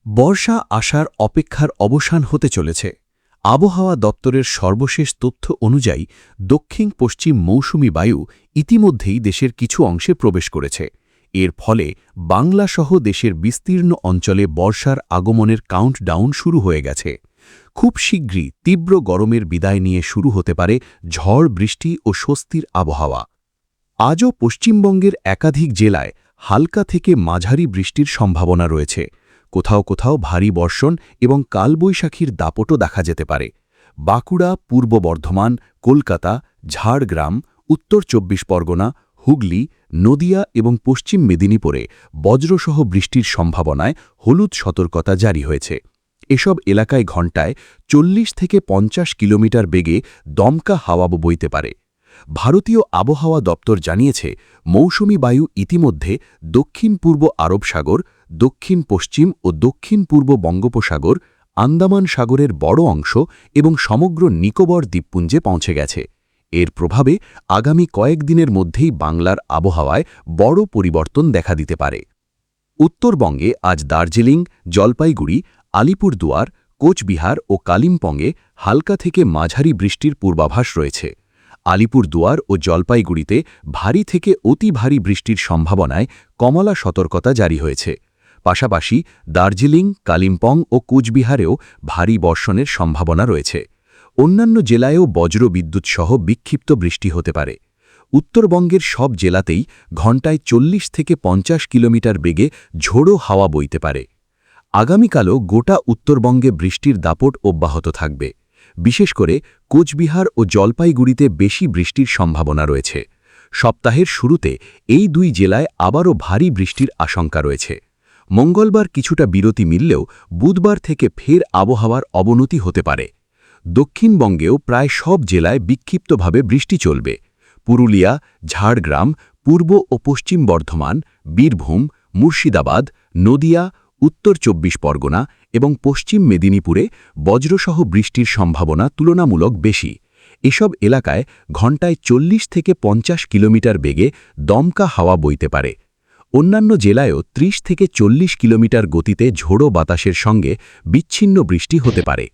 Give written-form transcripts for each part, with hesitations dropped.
বর্ষা আসার অপেক্ষার অবসান হতে চলেছে। আবহাওয়া দপ্তরের সর্বশেষ তথ্য অনুযায়ী দক্ষিণ পশ্চিম মৌসুমি বায়ু ইতিমধ্যেই দেশের কিছু অংশে প্রবেশ করেছে। এর ফলে বাংলাসহ দেশের বিস্তীর্ণ অঞ্চলে বর্ষার আগমনের কাউন্টডাউন শুরু হয়ে গেছে। খুব শীঘ্রই তীব্র গরমের বিদায় নিয়ে শুরু হতে পারে ঝড় বৃষ্টি ও স্বস্তির আবহাওয়া। আজও পশ্চিমবঙ্গের একাধিক জেলায় হালকা থেকে মাঝারি বৃষ্টির সম্ভাবনা রয়েছে। কোথাও কোথাও ভারী বর্ষণ এবং কালবৈশাখীর দাপটও দেখা যেতে পারে। বাঁকুড়া, পূর্ব বর্ধমান, কলকাতা, ঝাড়গ্রাম, উত্তর ২৪ পরগনা, হুগলি, নদিয়া এবং পশ্চিম মেদিনীপুরে বজ্রসহ বৃষ্টির সম্ভাবনায় হলুদ সতর্কতা জারি হয়েছে। এসব এলাকায় ঘণ্টায় ৪০ থেকে ৫০ কিলোমিটার বেগে দমকা হাওয়া বইতে পারে। ভারতীয় আবহাওয়া দপ্তর জানিয়েছে, মৌসুমি বায়ু ইতিমধ্যে দক্ষিণ পূর্ব আরব সাগর, দক্ষিণ পশ্চিম ও দক্ষিণ পূর্ব বঙ্গোপসাগর, আন্দামান সাগরের বড় অংশ এবং সমগ্র নিকোবর দ্বীপপুঞ্জে পৌঁছে গেছে। এর প্রভাবে আগামী কয়েকদিনের মধ্যেই বাংলার আবহাওয়ায় বড় পরিবর্তন দেখা দিতে পারে। উত্তরবঙ্গে আজ দার্জিলিং, জলপাইগুড়ি, আলিপুরদুয়ার, কোচবিহার ও কালিম্পংয়ে হালকা থেকে মাঝারি বৃষ্টির পূর্বাভাস রয়েছে। আলিপুরদুয়ার ও জলপাইগুড়িতে ভারী থেকে অতি ভারী বৃষ্টির সম্ভাবনায় কমলা সতর্কতা জারি হয়েছে। পাশাপাশি দার্জিলিং, কালিম্পং ও কোচবিহারেও ভারী বর্ষণের সম্ভাবনা রয়েছে। অন্যান্য জেলায়ও বজ্রবিদ্যুৎ সহ বিক্ষিপ্ত বৃষ্টি হতে পারে। উত্তরবঙ্গের সব জেলাতেই ঘণ্টায় ৪০ থেকে ৫০ কিলোমিটার বেগে ঝোড়ো হাওয়া বইতে পারে। আগামীকালও গোটা উত্তরবঙ্গে বৃষ্টির দাপট অব্যাহত থাকবে। বিশেষ করে কোচবিহার ও জলপাইগুড়িতে বেশি বৃষ্টির সম্ভাবনা রয়েছে। সপ্তাহের শুরুতে এই দুই জেলায় আবারও ভারী বৃষ্টির আশঙ্কা রয়েছে। মঙ্গলবার কিছুটা বিরতি মিললেও বুধবার থেকে ফের আবহাওয়ার অবনতি হতে পারে। দক্ষিণবঙ্গেও প্রায় সব জেলায় বিক্ষিপ্তভাবে বৃষ্টি চলবে। পুরুলিয়া, ঝাড়গ্রাম, পূর্ব ও পশ্চিম বর্ধমান, বীরভূম, মুর্শিদাবাদ, নদিয়া, উত্তর ২৪ পরগনা এবং পশ্চিম মেদিনীপুরে বজ্রসহ বৃষ্টির সম্ভাবনা তুলনামূলক বেশি। এসব এলাকায় ঘণ্টায় ৪০ থেকে ৫০ কিলোমিটার বেগে দমকা হাওয়া বইতে পারে। অন্যান্য জেলায়ও ৩০ থেকে ৪০ কিলোমিটার গতিতে ঝোড়ো বাতাসের সঙ্গে বিচ্ছিন্ন বৃষ্টি হতে পারে।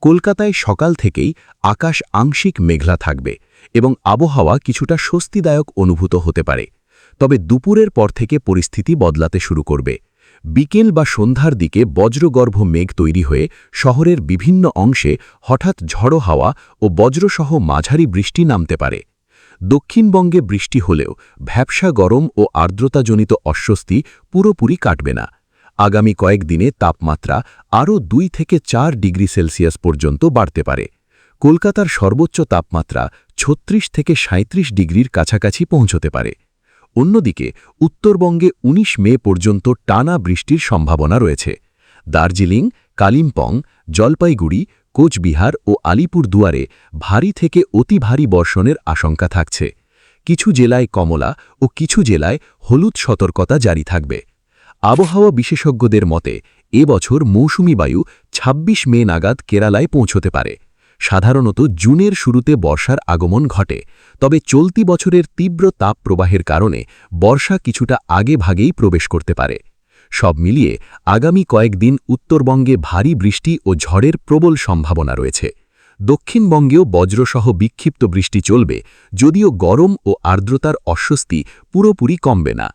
কলকাতায় সকাল থেকেই আকাশ আংশিক মেঘলা থাকবে এবং আবহাওয়া কিছুটা স্বস্তিদায়ক অনুভূত হতে পারে। তবে দুপুরের পর থেকে পরিস্থিতি বদলাতে শুরু করবে। বিকেল বা সন্ধ্যার দিকে বজ্রগর্ভ মেঘ তৈরি হয়ে শহরের বিভিন্ন অংশে হঠাৎ ঝড়ো হাওয়া ও বজ্রসহ মাঝারি বৃষ্টি নামতে পারে। দক্ষিণবঙ্গে বৃষ্টি হলেও ভ্যাপসা গরম ও আর্দ্রতাজনিত অস্বস্তি পুরোপুরি কাটবে না। আগামী কয়েকদিনে তাপমাত্রা আরও ২ থেকে ৪ ডিগ্রি সেলসিয়াস পর্যন্ত বাড়তে পারে। কলকাতার সর্বোচ্চ তাপমাত্রা ৩৬ থেকে ৩৭ ডিগ্রির কাছাকাছি পৌঁছতে পারে। অন্যদিকে উত্তরবঙ্গে ১৯ মে পর্যন্ত টানা বৃষ্টির সম্ভাবনা রয়েছে। দার্জিলিং, কালিম্পং, জলপাইগুড়ি, কোচবিহার ও আলিপুরদুয়ারে ভারী থেকে অতি ভারী বর্ষণের আশঙ্কা থাকছে। কিছু জেলায় কমলা ও কিছু জেলায় হলুদ সতর্কতা জারি থাকবে। আবহাওয়া বিশেষজ্ঞদের মতে এবছর মৌসুমি বায়ু ২৬ মে নাগাদ কেরালায় পৌঁছতে পারে। সাধারণত জুনের শুরুতে বর্ষার আগমন ঘটে, তবে চলতি বছরের তীব্র তাপ প্রবাহের কারণে বর্ষা কিছুটা আগে ভাগেই প্রবেশ করতে পারে। সব মিলিয়ে আগামী কয়েকদিন উত্তরবঙ্গে ভারী বৃষ্টি ও ঝড়ের প্রবল সম্ভাবনা রয়েছে। দক্ষিণবঙ্গেও বজ্রসহ বিক্ষিপ্ত বৃষ্টি চলবে, যদিও গরম ও আর্দ্রতার অস্বস্তি পুরোপুরি কমবে না।